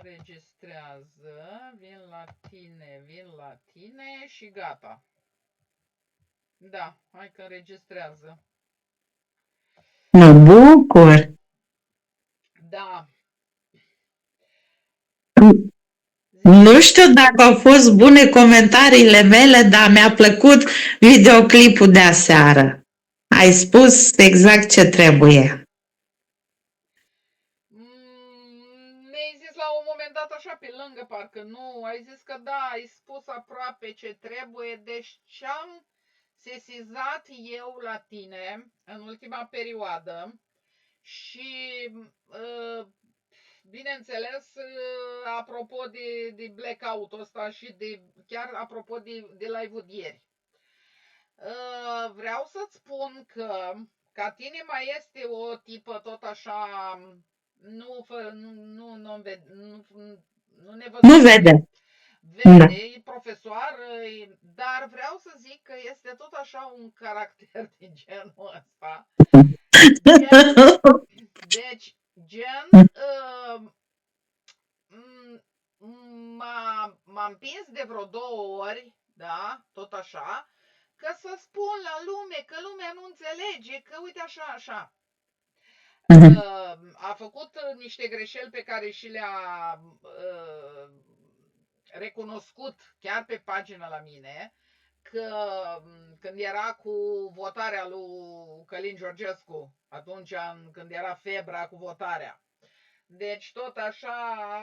Înregistrează, vin la tine și gata. Da, hai că înregistrează. Mă bucur. Da. Nu știu dacă au fost bune comentariile mele, dar mi-a plăcut videoclipul de aseară. Ai spus exact ce trebuie. Mi-ai zis la un moment dat așa pe lângă, parcă nu, ai zis că da, ai spus aproape ce trebuie, deci ce-am sesizat eu la tine în ultima perioadă și bineînțeles, apropo de blackout-ul ăsta și chiar apropo de live-ul de ieri. Vreau să-ți spun că ca tine mai este o tipă tot așa, nu ne Nu văzută. vede. Vede, Da. e profesoară, dar vreau să zic că este tot așa un caracter de genul ăsta. Deci, gen, m-a împins de vreo 2 ori, da, tot așa, că să spun la lume că lumea nu înțelege, că uite așa. A făcut niște greșeli pe care și le-a recunoscut chiar pe pagină la mine, că când era cu votarea lui Călin Georgescu, atunci când era febra cu votarea. Deci tot așa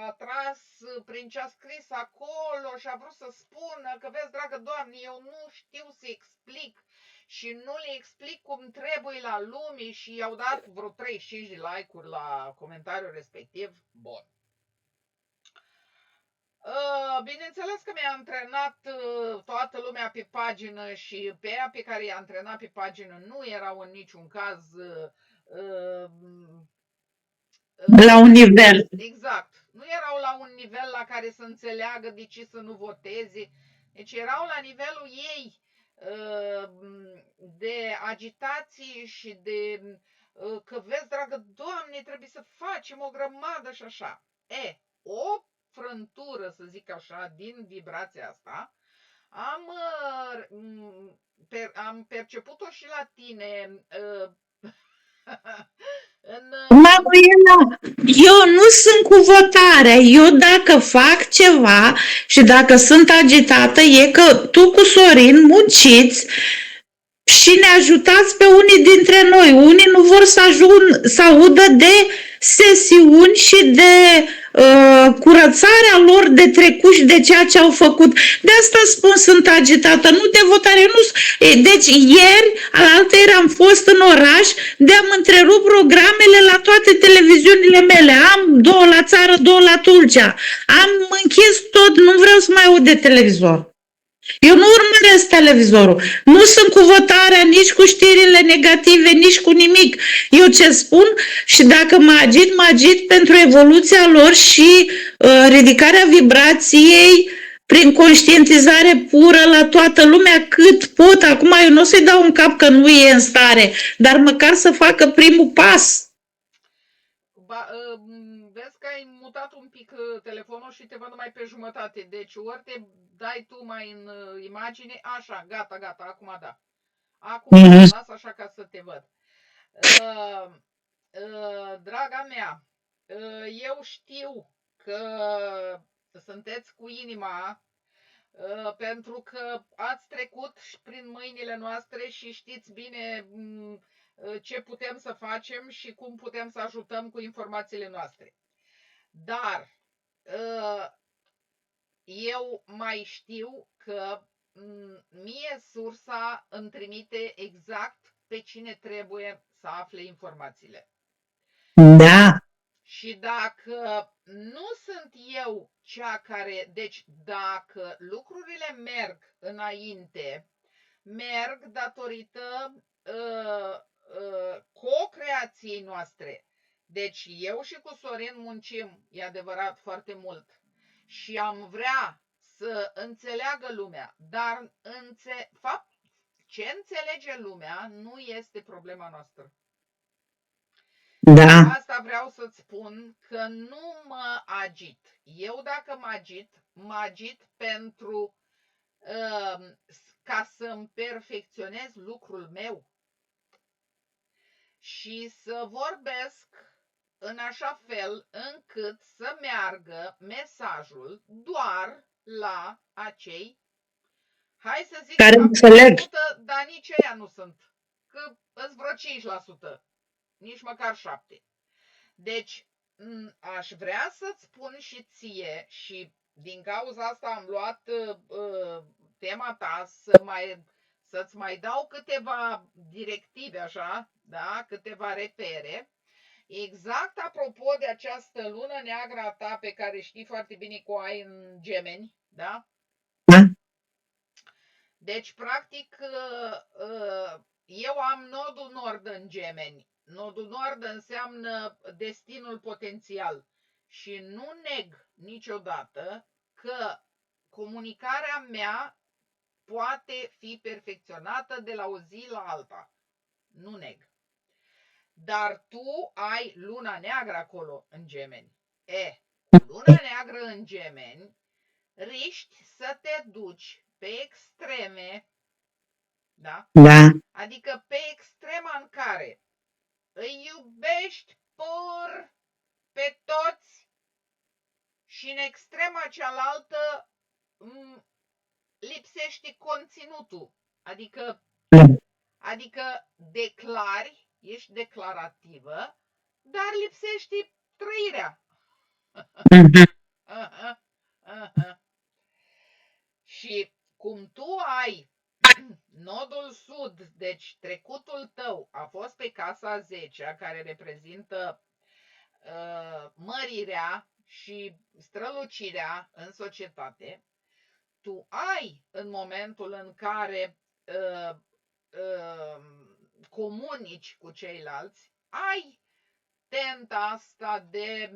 a tras prin ce a scris acolo și a vrut să spună că vezi, dragă Doamne, eu nu știu să explic și nu le explic cum trebuie la lume și i-au dat vreo 35 de like-uri la comentariul respectiv. Bun. Bineînțeles că mi-a antrenat toată lumea pe pagină și pe ea pe care i-a antrenat pe pagină nu erau în niciun caz La un nivel. exact. Nu erau la un nivel la care să înțeleagă de ce să nu voteze. Deci erau la nivelul ei de agitație și de că vezi, dragă Doamne, trebuie să facem o grămadă și așa. O frântură, să zic așa, din vibrația asta, am perceput-o și la tine Manuela, eu nu sunt cu votarea. Eu dacă fac ceva și dacă sunt agitată, e că tu cu Sorin munciți și ne ajutați pe unii dintre noi. Unii nu vor să audă de sesiuni și de curățarea lor de trecut și de ceea ce au făcut. De asta spun, sunt agitată, nu de votare. Nu. Deci ieri, alaltăieri am fost în oraș, de-am întrerupt programele la toate televiziunile mele. Am 2 la țară, 2 la Tulcea. Am închis tot, nu vreau să mai aud de televizor. Eu nu urmăresc televizorul. Nu sunt cu votarea, nici cu știrile negative, nici cu nimic. Eu ce spun și dacă mă agit pentru evoluția lor și ridicarea vibrației prin conștientizare pură la toată lumea cât pot. Acum eu nu o să-i dau un cap că nu e în stare, dar măcar să facă primul pas. Vezi că ai mutat un pic telefonul și te văd numai pe jumătate. Deci ori te dai tu mai în imagine. Așa, gata, acum da. Acum las așa ca să te văd. Draga mea, eu știu că sunteți cu inima pentru că ați trecut prin mâinile noastre și știți bine ce putem să facem și cum putem să ajutăm cu informațiile noastre. Dar eu mai știu că mie sursa îmi trimite exact pe cine trebuie să afle informațiile. Da. Și dacă nu sunt eu cea care, deci dacă lucrurile merg înainte, merg datorită co-creației noastre. Deci eu și cu Sorin muncim, e adevărat, foarte mult. Și am vrea să înțeleagă lumea, dar ce înțelege lumea nu este problema noastră. Da. Asta vreau să-ți spun, că nu mă agit. Eu dacă mă agit pentru ca să-mi perfecționez lucrul meu și să vorbesc în așa fel încât să meargă mesajul doar la acei, hai să zic, Care înțeleg. 7%, dar nici ăia nu sunt, că îți vreo 5%, nici măcar 7%. Deci, aș vrea să-ți spun și ție, și din cauza asta am luat tema ta să-ți mai dau câteva directive, așa, da? Câteva repere. Exact apropo de această lună neagră a ta pe care știi foarte bine că o ai în Gemeni, da? Da? Deci, practic, eu am nodul nord în Gemeni. Nodul nord înseamnă destinul potențial și nu neg niciodată că comunicarea mea poate fi perfecționată de la o zi la alta. Nu neg. Dar tu ai luna neagră acolo în Gemeni. Cu luna neagră în Gemeni riști să te duci pe extreme, da? Da. Adică pe extrema în care îi iubești pur pe toți și în extrema cealaltă lipsește conținutul. Adică declari, ești declarativă, dar lipsește trăirea. Și cum tu ai nodul sud, deci trecutul tău a fost pe casa 10, care reprezintă mărirea și strălucirea în societate, tu ai în momentul în care comunici cu ceilalți, ai tenta asta de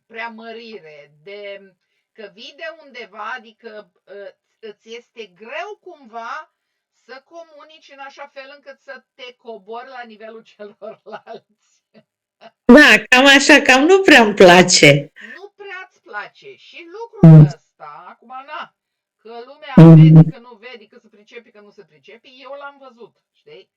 preamărire, de că vii de undeva, adică îți este greu cumva să comunici în așa fel încât să te cobori la nivelul celorlalți. Da, cam așa, cam nu prea îmi place. Nu prea îți place și lucrul ăsta, acum na, că lumea vede, că nu vede, că se pricepe, că nu se pricepe, eu l-am văzut, știi?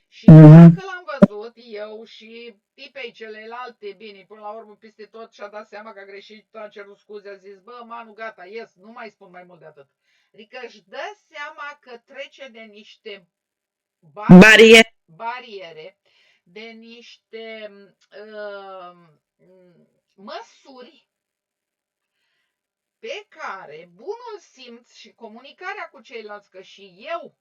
Și dacă l-am văzut eu și tipei celelalte, bine, până la urmă peste tot și-a dat seama că a greșit, a cerut scuze, a zis, bă, Manu, gata, ies, nu mai spun mai mult de atât. Adică își dă seama că trece de niște bariere, de niște măsuri pe care bunul simț și comunicarea cu ceilalți, că și eu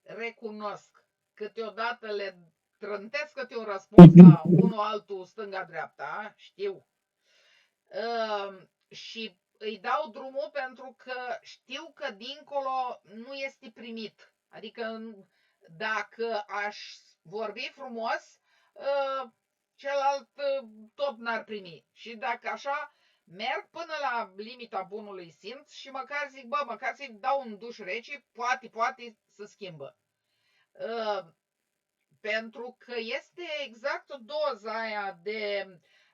recunosc, câteodată le trântesc câte un răspuns la unul altul stânga-dreapta, știu, și îi dau drumul pentru că știu că dincolo nu este primit. Adică dacă aș vorbi frumos, celălalt tot n-ar primi. Și dacă așa, merg până la limita bunului simț și măcar zic, bă, măcar să-i dau un duș rece, poate să schimbă. Pentru că este exact doza aia de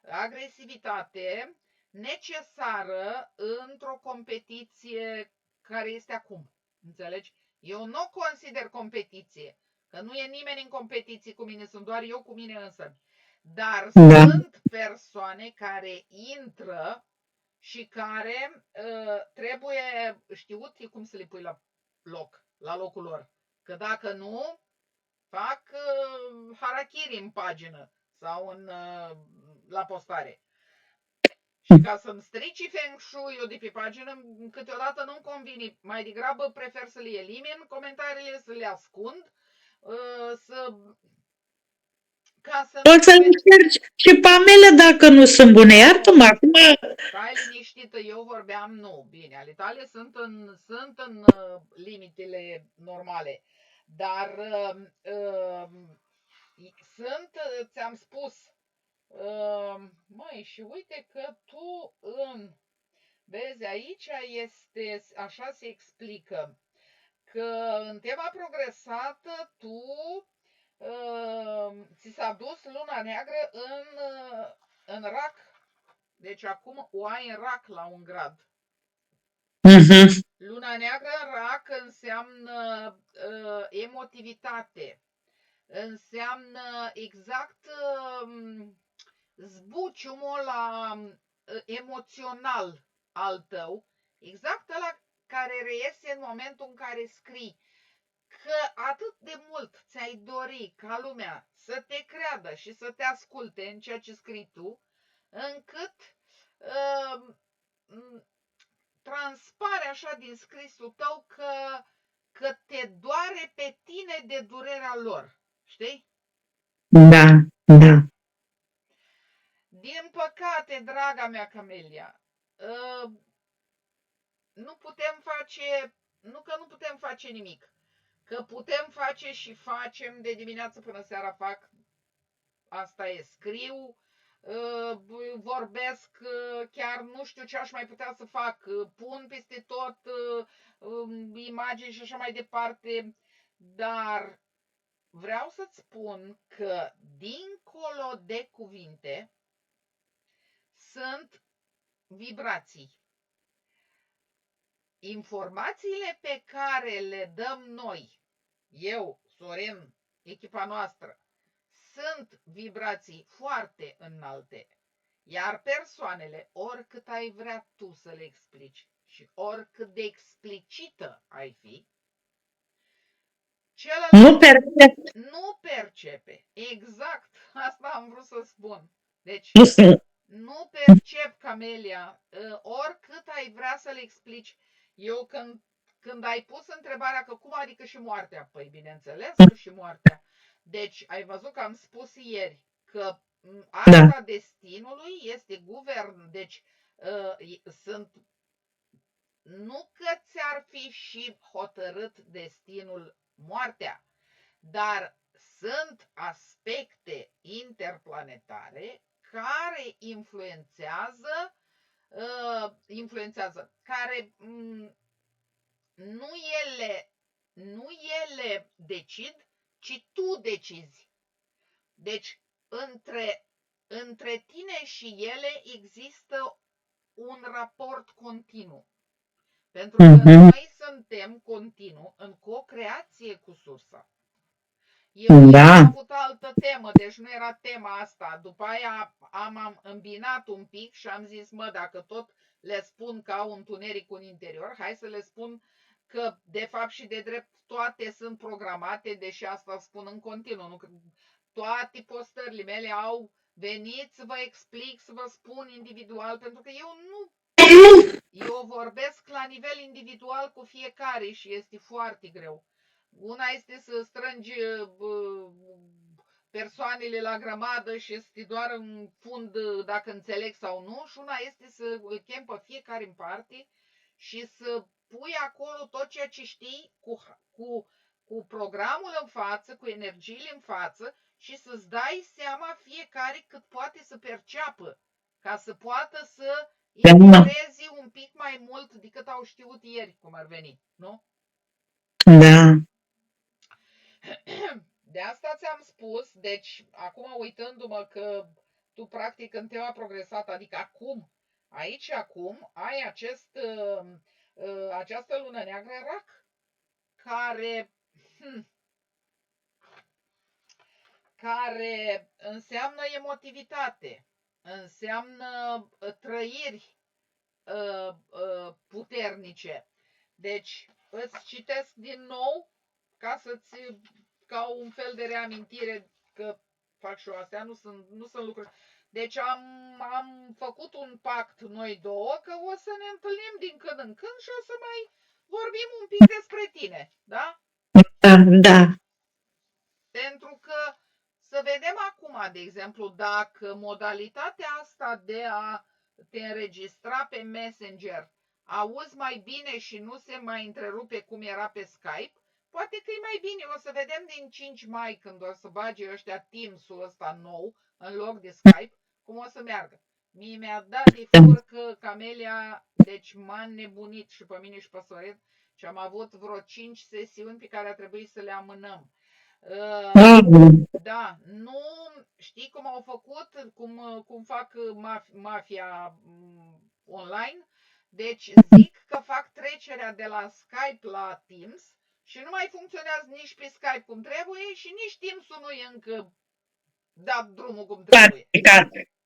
agresivitate necesară într-o competiție care este acum. Înțelegi? Eu nu o consider competiție, că nu e nimeni în competiție cu mine, sunt doar eu cu mine însă. Dar sunt persoane care intră și care trebuie știut cum să le pui la loc, la locul lor. Că dacă nu, fac harakiri în pagină sau la postare. Și ca să-mi strici feng shui-ul de pe pagină, câteodată nu-mi convine. Mai degrabă prefer să le elimin comentariile, să le ascund, Poți să încerci și pe mele dacă nu sunt bune. Iartă-mă, acum... Stai liniștită, eu vorbeam, nu, bine, ale tale sunt în limitele normale, dar ți-am spus, măi, și uite că tu vezi, aici este, așa se explică, că în tema progresată tu ți s-a dus luna neagră în rac. Deci acum o ai în rac la un grad. Luna neagră în rac înseamnă emotivitate. Înseamnă exact zbuciumul ăla emoțional al tău. Exact ăla care reiese în momentul în care scrii. Că atât de mult ți-ai dori ca lumea să te creadă și să te asculte în ceea ce scrii tu, încât transpare așa din scrisul tău că te doare pe tine de durerea lor. Știi? Da, da. Din păcate, draga mea Camelia, nu putem face, nu că nu putem face nimic, că putem face și facem, de dimineață până seara fac, asta e, scriu, vorbesc, chiar nu știu ce aș mai putea să fac, pun peste tot imagini și așa mai departe, dar vreau să-ți spun că dincolo de cuvinte sunt vibrații. Informațiile pe care le dăm noi, eu, Sorin, echipa noastră, sunt vibrații foarte înalte, iar persoanele, oricât ai vrea tu să le explici și oricât de explicită ai fi, celălalt nu percepe. Exact, asta am vrut să spun. Deci, nu percep, Camelia, oricât ai vrea să le explici. Eu când ai pus întrebarea că cum adică și moartea, păi bineînțeles că și moartea. Deci ai văzut că am spus ieri că arca destinului este guvern, deci sunt, nu că ți-ar fi și hotărât destinul moartea, dar sunt aspecte interplanetare care influențează, care nu ele decid, ci tu decizi. Deci între tine și ele există un raport continuu. Pentru că noi suntem continuu în co-creație cu sursa. Eu am avut altă temă, deci nu era tema asta. După aia am îmbinat un pic și am zis, mă, dacă tot le spun că au întuneric în interior, hai să le spun că de fapt și de drept toate sunt programate, deși asta spun în continuu. Nu? Toate postările mele au venit să vă explic, să vă spun individual, pentru că eu vorbesc la nivel individual cu fiecare și este foarte greu. Una este să strângi persoanele la grămadă și să te doar în fund dacă înțeleg sau nu, și una este să îl chem pe fiecare în parte și să pui acolo tot ceea ce știi cu programul în față, cu energiile în față și să-ți dai seama fiecare cât poate să perceapă, ca să poată să integrezi un pic mai mult decât au știut ieri, cum ar veni, nu? Da. De asta ți-am spus, deci acum uitându-mă că tu practic în tema progresată, adică acum, aici acum, ai această lună neagră rac, care înseamnă emotivitate, înseamnă trăiri puternice. Deci îți citesc din nou ca un fel de reamintire că fac și eu astea, nu sunt lucruri. Deci am făcut un pact noi două că o să ne întâlnim din când în când și o să mai vorbim un pic despre tine, da? Da. Pentru că să vedem acum, de exemplu, dacă modalitatea asta de a te înregistra pe Messenger auzi mai bine și nu se mai întrerupe cum era pe Skype, poate că e mai bine. O să vedem din 5 mai, când o să bage ăștia Teams-ul ăsta nou în loc de Skype, cum o să meargă. Mie mi-a dat de furcă Camelia, deci m-a nebunit și pe mine și pe Sorin, și am avut vreo 5 sesiuni pe care a trebuit să le amânăm. Da, nu știi cum au făcut, cum fac mafia online? Deci zic că fac trecerea de la Skype la Teams și nu mai funcționează nici pe Skype cum trebuie și nici Teams-ul nu e încă dat drumul cum trebuie.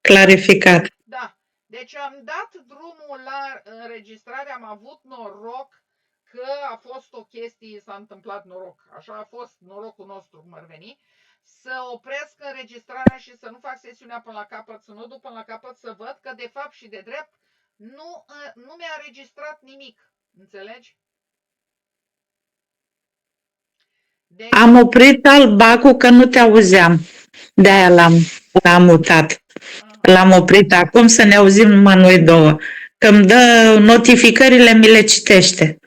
Clarificat. Da. Deci am dat drumul la înregistrare, am avut noroc că a fost o chestie, s-a întâmplat noroc. Așa a fost norocul nostru, cum ar veni, să opresc înregistrarea și să nu fac sesiunea până la capăt, să nu o duc până la capăt, să văd că de fapt și de drept nu mi-a înregistrat nimic. Înțelegi? Deci, Am oprit albacul că nu te auzeam. De-aia l-am mutat. L-am oprit acum să ne auzim numai noi două. Că îmi dă notificările, mi le citește.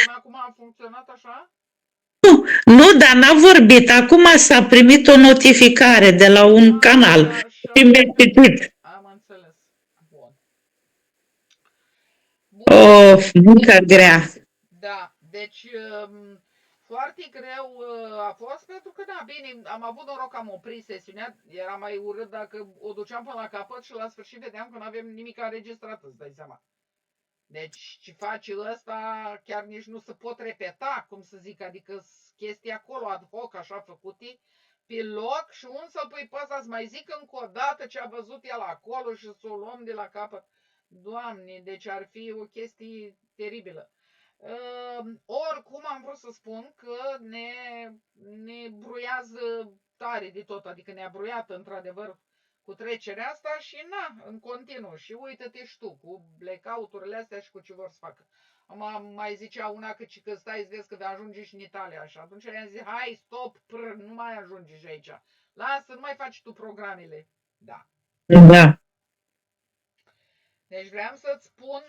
Până acum a funcționat așa? Nu, dar n-a vorbit. Acum s-a primit o notificare de la un canal. Și mi-a citit. Am înțeles. Bun. Of, muncă grea. Da, deci foarte greu a fost pentru că, da, bine, am avut noroc că am oprit sesiunea, era mai urât dacă o duceam până la capăt și la sfârșit vedeam că nu avem nimic înregistrat, îți dai seama. Deci ce face ăsta chiar nici nu se pot repeta, cum să zic, adică chestii acolo ad hoc, așa făcute, pe loc și un să-l pui pe ăsta să mai zic încă o dată ce a văzut el acolo și să o luăm de la capăt. Doamne, deci ar fi o chestie teribilă. Oricum am vrut să spun că ne bruiază tare de tot, adică ne-a bruiat într-adevăr cu trecerea asta și na, în continuu. Și uită-te și tu cu blackout-urile astea și cu ce vor să facă. Mai zicea una că stai să vezi că vei ajunge și în Italia și atunci i-am zis, hai, stop, nu mai ajunge și aici. Lasă, nu mai faci tu programele. Da. Da. Deci vreau să-ți spun,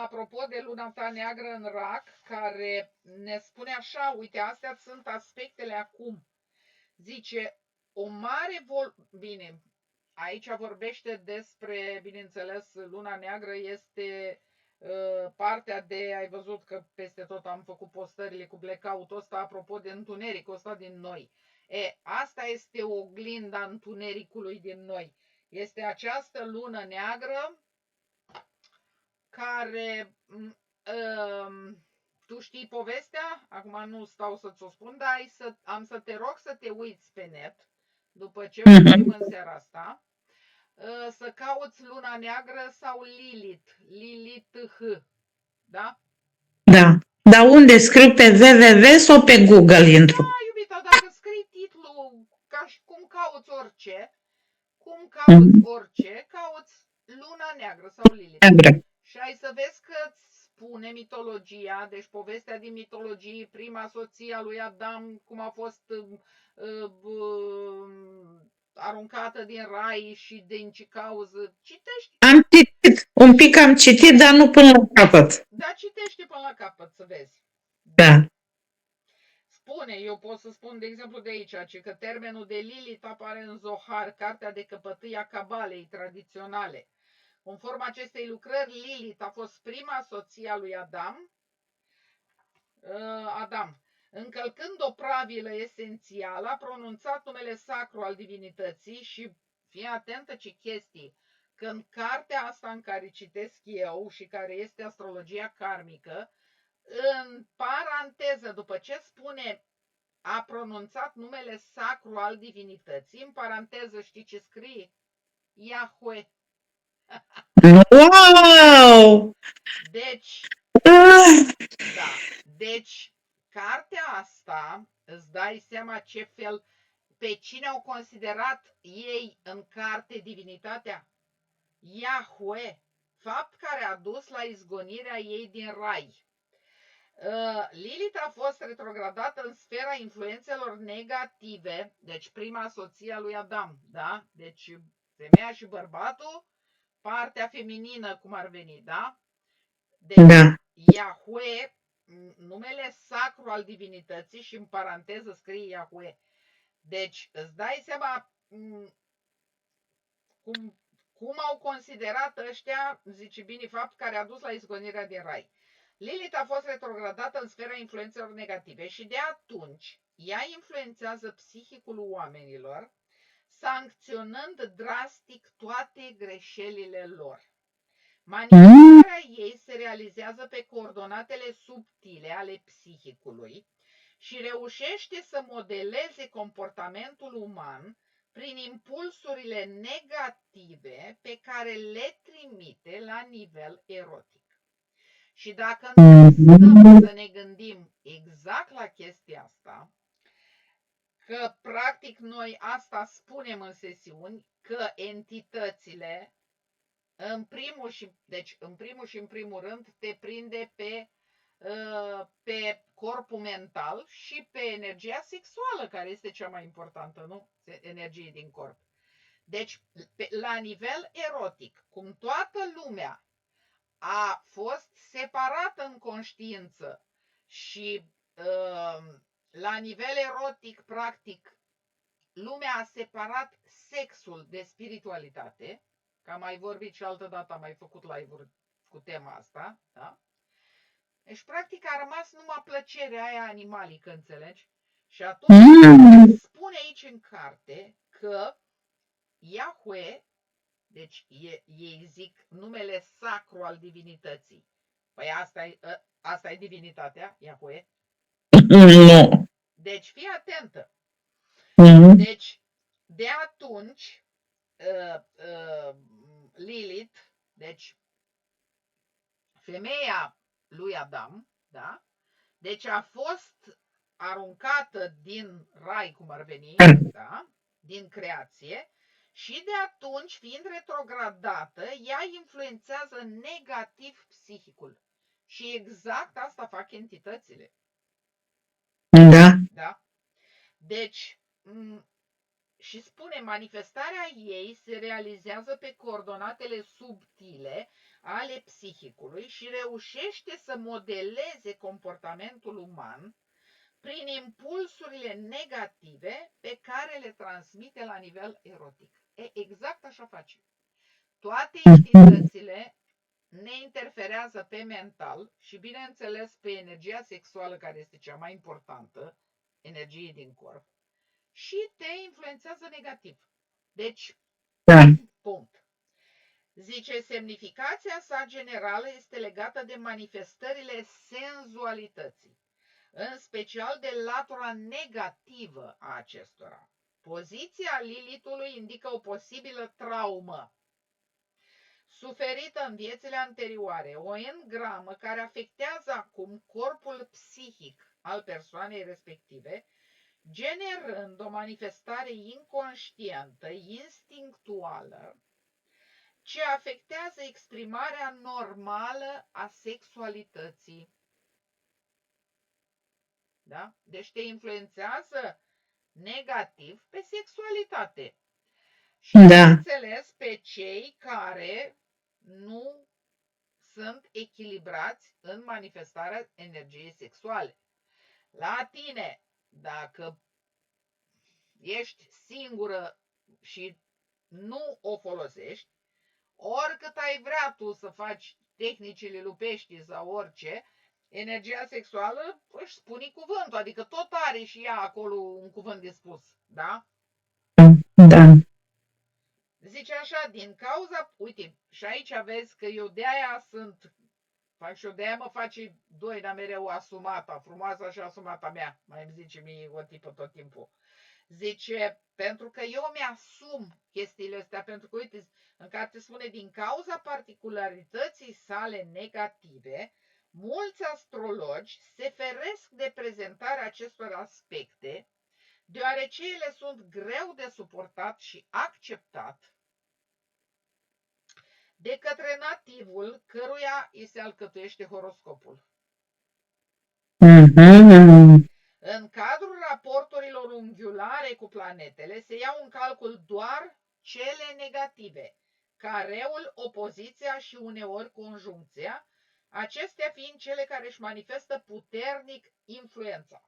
apropo de luna ta neagră în rac, care ne spune așa, uite, astea sunt aspectele acum. Zice, o mare bine, aici vorbește despre, bineînțeles, luna neagră este partea de, ai văzut că peste tot am făcut postările cu blackout-ul ăsta, apropo de întunericul ăsta din noi. Asta este oglinda întunericului din noi. Este această lună neagră care, tu știi povestea, acum nu stau să-ți o spun, dar am să te rog să te uiți pe net, după ce vorbim în seara asta, să cauți luna neagră sau Lilith, da? Da. Dar unde scriu pe www sau pe Google intru? Da, iubita, dacă scrii titlul ca și cum cauți orice, cauți luna neagră sau Lilith. Neagră. Și ai să vezi că îți spune mitologia, deci povestea din mitologie, prima soție a lui Adam, cum a fost aruncată din rai și din ce cauză. Citește. Am citit, un pic am citit, dar nu până la capăt. Da, citește până la capăt să vezi. Da. Spune, eu pot să spun de exemplu de aici, că termenul de Lilith apare în Zohar, cartea de căpătâi a cabalei tradiționale. Conform acestei lucrări, Lilith a fost prima soție a lui Adam, încălcând o pravilă esențială, a pronunțat numele sacru al divinității și, fii atentă ce chestii, că în cartea asta în care citesc eu și care este astrologia karmică, în paranteză, după ce spune a pronunțat numele sacru al divinității, în paranteză știi ce scrie? Yahweh. Wow! Deci, da, deci cartea asta, îți dai seama ce fel, pe cine au considerat ei în carte divinitatea? Yahweh, fapt care a dus la izgonirea ei din rai. Lilith a fost retrogradată în sfera influențelor negative, deci prima soție a lui Adam, da? Deci femeia și bărbatul, partea feminină cum ar veni, da? Deci da. Yahweh, numele sacru al divinității și în paranteză scrie Yahweh. Deci îți dai seama cum au considerat ăștia, zice bine, fapt care a dus la izgonirea din rai. Lilith a fost retrogradată în sfera influențelor negative și de atunci ea influențează psihicul oamenilor, sancționând drastic toate greșelile lor. Manifestarea ei se realizează pe coordonatele subtile ale psihicului și reușește să modeleze comportamentul uman prin impulsurile negative pe care le trimite la nivel erotic. Și dacă noi stăm să ne gândim exact la chestia asta, că practic noi asta spunem în sesiuni, că entitățile, în primul și în primul rând, te prinde pe corpul mental și pe energia sexuală, care este cea mai importantă, nu? Energie din corp. Deci, la nivel erotic, cum toată lumea a fost separată în conștiință și la nivel erotic, practic, lumea a separat sexul de spiritualitate, că am mai vorbit și altă dată, am mai făcut live-uri cu tema asta, da? Deci, practic, a rămas numai plăcerea aia animalică, înțelegi? Și atunci spune aici în carte că Yahweh, deci ei zic numele sacru al divinității. Păi asta e divinitatea, Yahweh? Nu. Deci fii atentă. Deci de atunci Lilith, deci femeia lui Adam, da? Deci a fost aruncată din rai, cum ar veni, da? Din creație. Și de atunci, fiind retrogradată, ea influențează negativ psihicul. Și exact asta fac entitățile. Da. Da? Deci, și spune, manifestarea ei se realizează pe coordonatele subtile ale psihicului și reușește să modeleze comportamentul uman prin impulsurile negative pe care le transmite la nivel erotic. Exact așa face. Toate entitățile ne interferează pe mental și, bineînțeles, pe energia sexuală, care este cea mai importantă, energie din corp, și te influențează negativ. Deci, punct. Zice, semnificația sa generală este legată de manifestările senzualității, în special de latura negativă a acestora. Poziția Lilithului indică o posibilă traumă suferită în viețile anterioare, o engramă care afectează acum corpul psihic al persoanei respective, generând o manifestare inconștientă, instinctuală, ce afectează exprimarea normală a sexualității. Da? Deci te influențează negativ pe sexualitate. Și înțeles pe cei care nu sunt echilibrați în manifestarea energiei sexuale. La tine, dacă ești singură și nu o folosești, oricât ai vrea tu să faci tehnicile lupești sau orice, energia sexuală își spune cuvântul, adică tot are și ea acolo un cuvânt de spus, da? Da. Zice așa, din cauza, uite, și aici vezi că eu de-aia fac și eu de-aia mă face doina mereu asumata, frumoasa și asumata mea, mai îmi zice mie o tipă tot timpul. Zice, pentru că eu mi-asum chestiile astea, pentru că, uite, în carte spune, din cauza particularității sale negative, mulți astrologi se feresc de prezentarea acestor aspecte, deoarece ele sunt greu de suportat și acceptat de către nativul căruia îi se alcătuiește horoscopul. În cadrul raporturilor unghiulare cu planetele se iau în calcul doar cele negative, careul, opoziția și uneori conjuncția, acestea fiind cele care își manifestă puternic influența.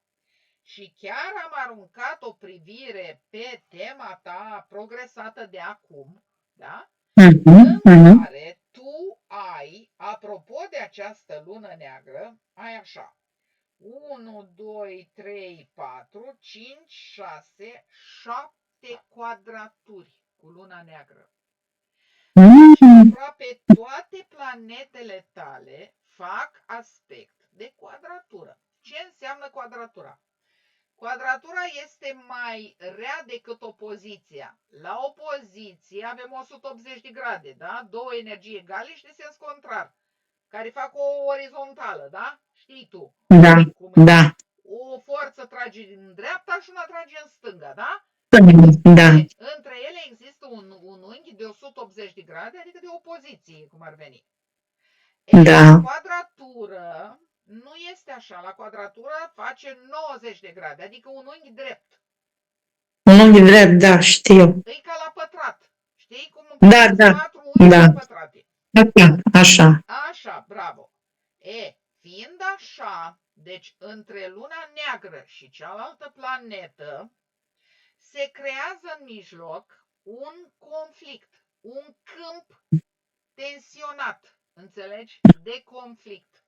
Și chiar am aruncat o privire pe tema ta progresată de acum, da? În care tu ai, apropo de această lună neagră, ai așa: 1, 2, 3, 4, 5, 6, 7 quadraturi cu luna neagră. Deci aproape toate planetele tale fac aspect de quadratură. Ce înseamnă quadratura? Quadratura este mai rea decât opoziția. La opoziție avem 180 de grade, da? Două energii egale și de sens contrar, care fac o orizontală, da? Știi tu? Da, cum da, o forță trage în dreapta și una trage în stânga, da? da, Între ele există un unghi de 180 de grade, adică de opoziție, cum ar veni. da. Quadratură nu este așa. La quadratură face 90 de grade, adică un unghi drept. Un unghi drept, da, știu. E ca la pătrat. Știi cum Da, da, 4 unghi da. pătrate. Așa. Așa, bravo. Fiind așa, deci între luna neagră și cealaltă planetă se creează în mijloc un conflict, un câmp tensionat, înțelegi? De conflict.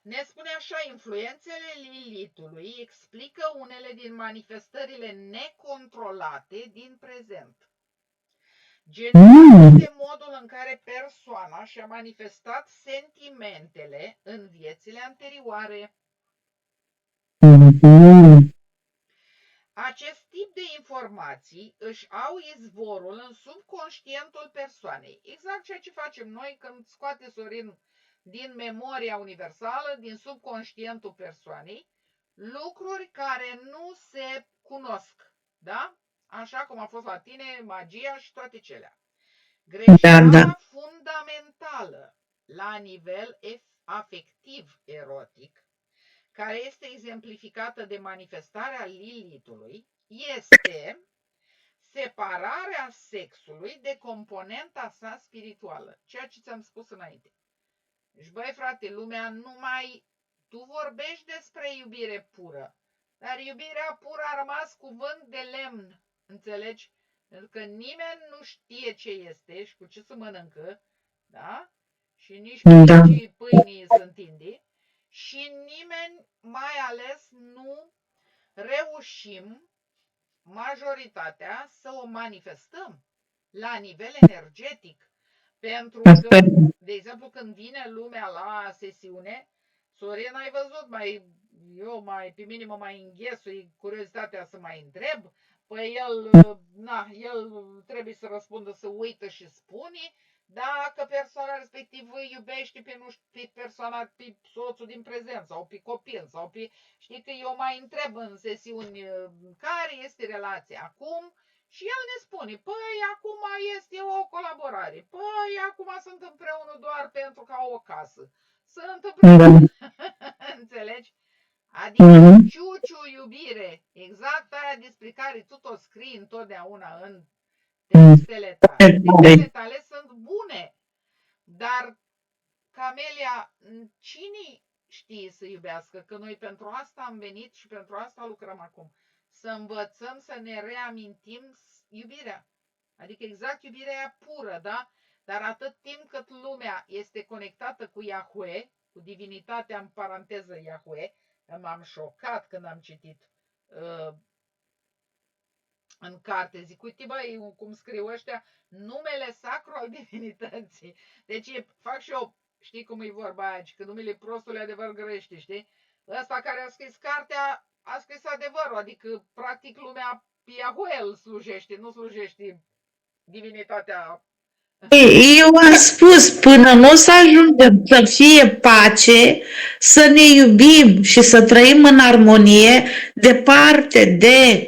Ne spune așa: influențele Lilithului explică unele din manifestările necontrolate din prezent. General, modul în care persoana și-a manifestat sentimentele în viețile anterioare. Acest tip de informații își au izvorul în subconștientul persoanei. Exact ceea ce facem noi când scoate Sorin din memoria universală, din subconștientul persoanei, lucruri care nu se cunosc. Da? Așa cum a fost la tine magia și toate celea. Greșeala fundamentală la nivel afectiv erotic, care este exemplificată de manifestarea Lilithului, este separarea sexului de componenta sa spirituală. Ceea ce ți-am spus înainte. Deci, băi frate, lumea numai... Tu vorbești despre iubire pură, dar iubirea pură a rămas cuvânt de lemn, înțelegi? Pentru că nimeni nu știe ce este și cu ce se mănâncă, da? Și nici ce pâinii se întinde. Și nimeni, mai ales, nu reușim, majoritatea, să o manifestăm la nivel energetic. Pentru că, de exemplu, când vine lumea la sesiune, Sorin, ai văzut, pe mine mă mai înghesui curiozitatea să mai întreb, păi el trebuie să răspundă, să uită și spune dacă persoana respectivă iubește pe persoana, pe soțul din prezent sau pe copil sau pe... Știi că eu mai întreb în sesiuni care este relația acum și el ne spune, păi acum este o colaborare, păi acum sunt împreună doar pentru că au o casă, sunt împreună, înțelegi? Adică ciuciu iubire, exact aia despre care tu tot scrii întotdeauna în textele tale. Textele tale sunt bune, dar, Camelia, cine știe să iubească? Că noi pentru asta am venit și pentru asta lucrăm acum. Să învățăm să ne reamintim iubirea. Adică exact iubirea aia pură, da? Dar atât timp cât lumea este conectată cu Yahweh, cu divinitatea în paranteză Yahweh, m-am șocat când am citit în carte. Zic, uite băi, cum scriu ăștia, numele sacru al divinității. Deci fac și eu, știi cum e vorba aia, că numele prostului adevăr grește, știi? Ăsta care a scris cartea a scris adevărul, adică practic lumea pe Yahweh îl slujește, nu slujește divinitatea. Eu am spus, până nu o să ajungem să fie pace, să ne iubim și să trăim în armonie, departe de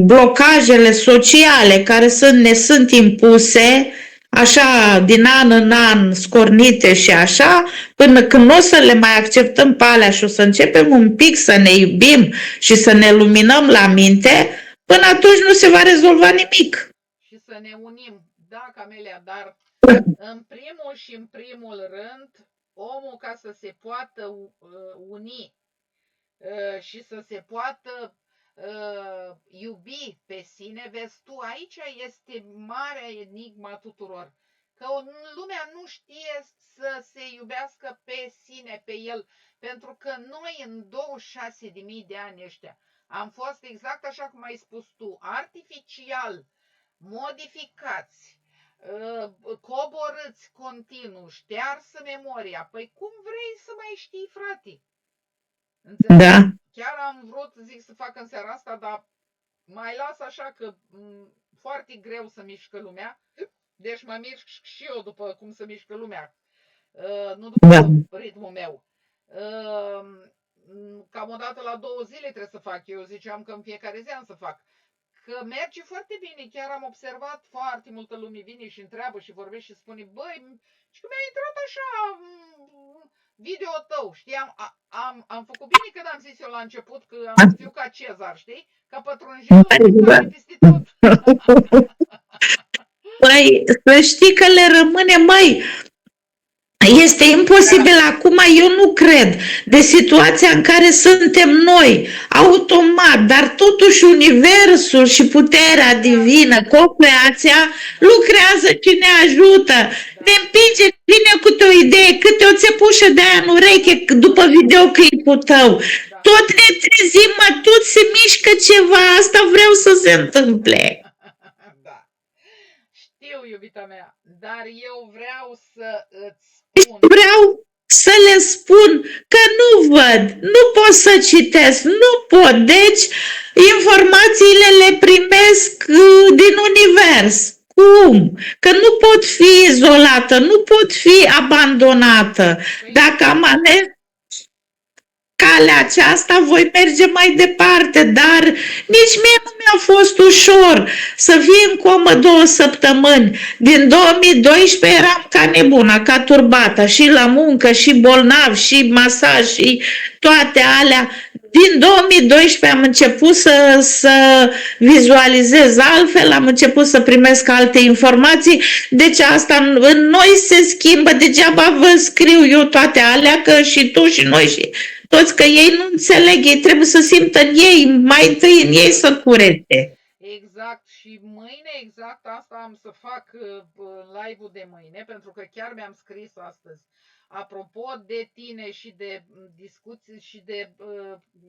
blocajele sociale care ne sunt impuse, așa, din an în an, scornite și așa, până când nu o să le mai acceptăm pe alea și o să începem un pic să ne iubim și să ne luminăm la minte, până atunci nu se va rezolva nimic. Și să ne unim. Da, Camelia, dar în primul și în primul rând, omul, ca să se poată uni și să se poată iubi pe sine, vezi tu, aici este marea enigma tuturor. Că lumea nu știe să se iubească pe sine, pe el, pentru că noi în 26.000 de ani ăștia am fost exact așa cum ai spus tu, artificial modificați, coborâți continuu, ștearsă memoria. Păi cum vrei să mai știi, frate? Înțelegi? Da. Chiar am vrut, zic, să fac în seara asta, dar mai las așa că foarte greu să mișcă lumea. Deci mă mișc și eu după cum se mișcă lumea, nu după ritmul meu. Cam o dată la 2 zile trebuie să fac. Eu ziceam că în fiecare zi am să fac. Că merge foarte bine. Chiar am observat foarte multă lume vine și întreabă și vorbește și spune, băi, și că mi-a intrat așa video tău, știi, am făcut bine când am zis eu la început că am să fiu ca Cezar, știi? Ca pătrunjelul care peste tot. Păi, să știi că le rămâne, măi, este imposibil acum, eu nu cred, de situația în care suntem noi, automat, dar totuși universul și puterea divină, co-creația, lucrează și ne ajută. Ne împinge, vine câte o idee, câte o țepușă de aia în ureche după videoclipul tău. Tot ne trezim, mă, tot se mișcă ceva, asta vreau să se întâmple. Da. Știu, iubita mea, dar eu vreau să îți spun. Vreau să le spun că nu văd, nu pot să citesc, nu pot. Deci, informațiile le primesc din univers. Cum? Că nu pot fi izolată, nu pot fi abandonată. Dacă am ales calea aceasta, voi merge mai departe, dar nici mie nu mi-a fost ușor să fie în comă 2 săptămâni. Din 2012 eram ca nebuna, ca turbată, și la muncă, și bolnav, și masaj, și toate alea. Din 2012 am început să vizualizez altfel, am început să primesc alte informații, deci asta în noi se schimbă, degeaba vă scriu eu toate alea, că și tu și noi și toți, că ei nu înțeleg, ei trebuie să simtă în ei, mai întâi în ei să curețe. Exact, și mâine exact asta am să fac live-ul de mâine, pentru că chiar mi-am scris astăzi. Apropo de tine și de discuții și de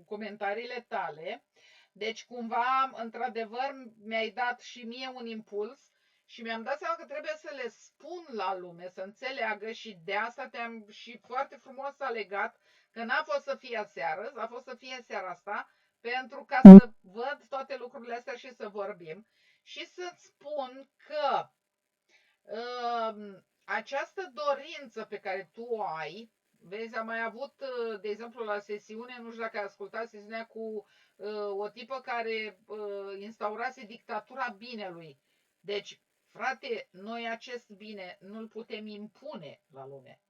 comentariile tale, deci cumva, într-adevăr, mi-ai dat și mie un impuls și mi-am dat seama că trebuie să le spun la lume, să înțeleagă, și de asta te-am și foarte frumos alegat, că n-a fost să fie aseară, a fost să fie seara asta, pentru ca să văd toate lucrurile astea și să vorbim și să-ți spun că această dorință pe care tu o ai, vezi, am mai avut, de exemplu, la sesiune, nu știu dacă ai ascultat sesiunea cu o tipă care instaurase dictatura binelui. Deci, frate, noi acest bine nu-l putem impune la lume.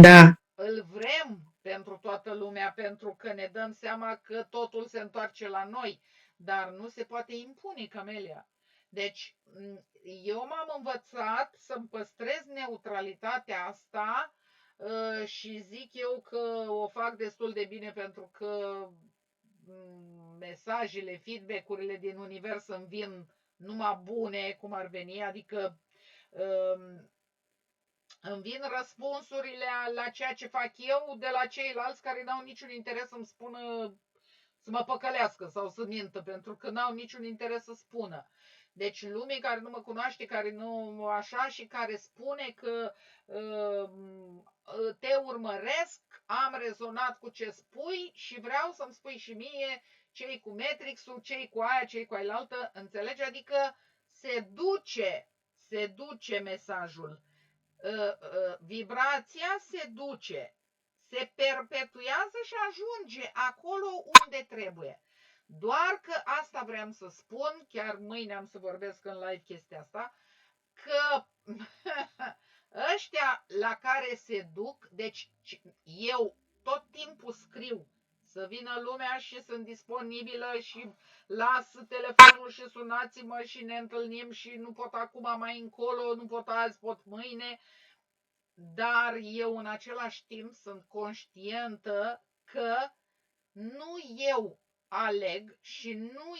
Da. Îl vrem pentru toată lumea, pentru că ne dăm seama că totul se întoarce la noi, dar nu se poate impune, Camelia. Deci, eu m-am învățat să-mi păstrez neutralitatea asta și zic eu că o fac destul de bine, pentru că mesajele, feedback-urile din univers îmi vin numai bune, cum ar veni, adică îmi vin răspunsurile la ceea ce fac eu de la ceilalți care n-au niciun interes să-mi spună, să mă păcălească sau să mintă, pentru că n-au niciun interes să spună. Deci lumii care nu mă cunoaște, care nu așa, și care spune că te urmăresc, am rezonat cu ce spui și vreau să-mi spui și mie, cei cu Matrix-ul, cei cu aia, cei cu ailaltă, înțelegi? Adică se duce mesajul. Vibrația se duce, se perpetuează și ajunge acolo unde trebuie. Doar că asta vreau să spun, chiar mâine am să vorbesc în live chestia asta, că ăștia la care se duc, deci eu tot timpul scriu să vină lumea și sunt disponibilă și las telefonul și sunați-mă și ne întâlnim și nu pot acum, mai încolo, nu pot azi, pot mâine, dar eu în același timp sunt conștientă că nu eu aleg și nu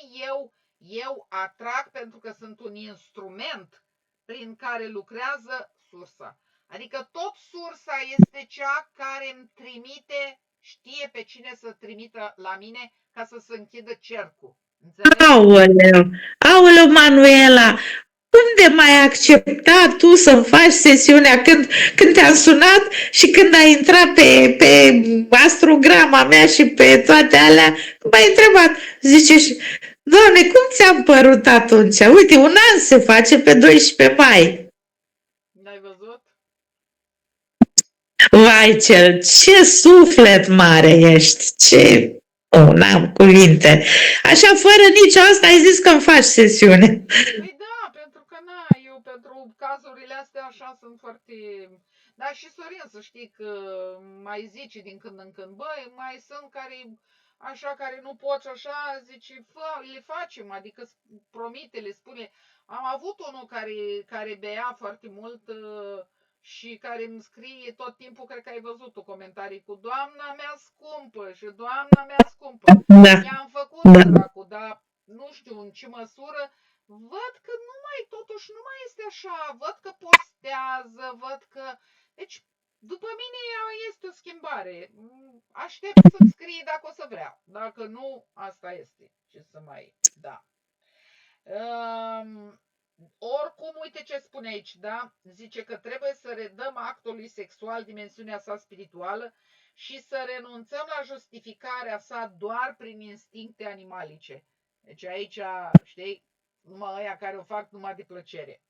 eu atrag, pentru că sunt un instrument prin care lucrează sursa. Adică tot sursa este cea care îmi trimite, știe pe cine să trimită la mine ca să se închidă cercul. Înțelegi? Aoleu, aoleu, Manuela, cum de m-ai acceptat tu să faci sesiunea când te-am sunat și când ai intrat pe astrograma mea și pe toate alea, m-ai întrebat, zice, Doamne, cum ți-a părut atunci? Uite, un an se face pe 12 mai. N-ai văzut? Vai, ce suflet mare ești, ce... Oh, n-am cuvinte. Așa, fără nicio asta, ai zis că îmi faci sesiune. Păi da, pentru că eu pentru cazurile astea așa sunt foarte... Dar și Sorin, să știi că mai zice din când în când, băi, mai sunt care așa, care nu pot și așa, zice, le facem, adică promite, le spune. Am avut unul care bea foarte mult și care îmi scrie tot timpul, cred că ai văzut tu comentarii cu doamna mea scumpă și doamna mea scumpă. Da, I-am făcut dracul, dar nu știu în ce măsură. Văd că totuși nu mai este așa, văd că postează, văd că... Deci, după mine este o schimbare. Aștept să-mi scrie dacă o să vrea. Dacă nu, asta este. Ce să mai... Da. Oricum, uite ce spune aici, da? Zice că trebuie să redăm actului sexual dimensiunea sa spirituală și să renunțăm la justificarea sa doar prin instincte animalice. Deci aici, știi, numai ăia care o fac numai de plăcere.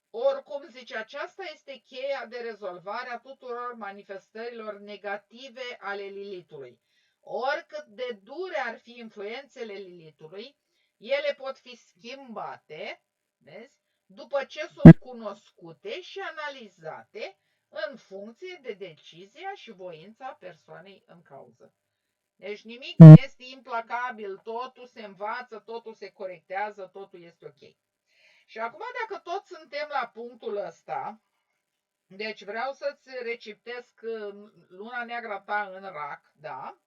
Oricum, zice, aceasta este cheia de rezolvare a tuturor manifestărilor negative ale Lilithului. Oricât de dure ar fi influențele Lilithului, ele pot fi schimbate, vezi, după ce sunt cunoscute și analizate în funcție de decizia și voința persoanei în cauză. Deci nimic nu este implacabil, totul se învață, totul se corectează, totul este ok. Și acum, dacă tot suntem la punctul ăsta, deci vreau să-ți receptesc luna neagră ta în rac, da?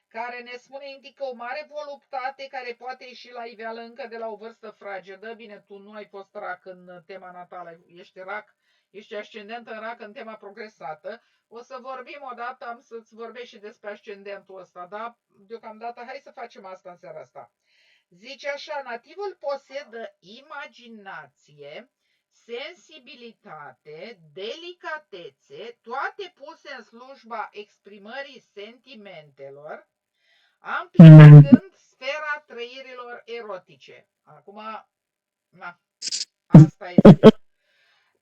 Care ne spune, indică o mare voluptate care poate ieși la iveală încă de la o vârstă fragedă. Bine, tu nu ai fost rac în tema natală, ești rac, ești ascendent în rac în tema progresată. O să vorbim odată, am să-ți vorbesc și despre ascendentul ăsta, da? Deocamdată, hai să facem asta în seara asta. Zice așa, nativul posedă imaginație, sensibilitate, delicatețe, toate puse în slujba exprimării sentimentelor, amplificând sfera trăirilor erotice. Acum, asta este.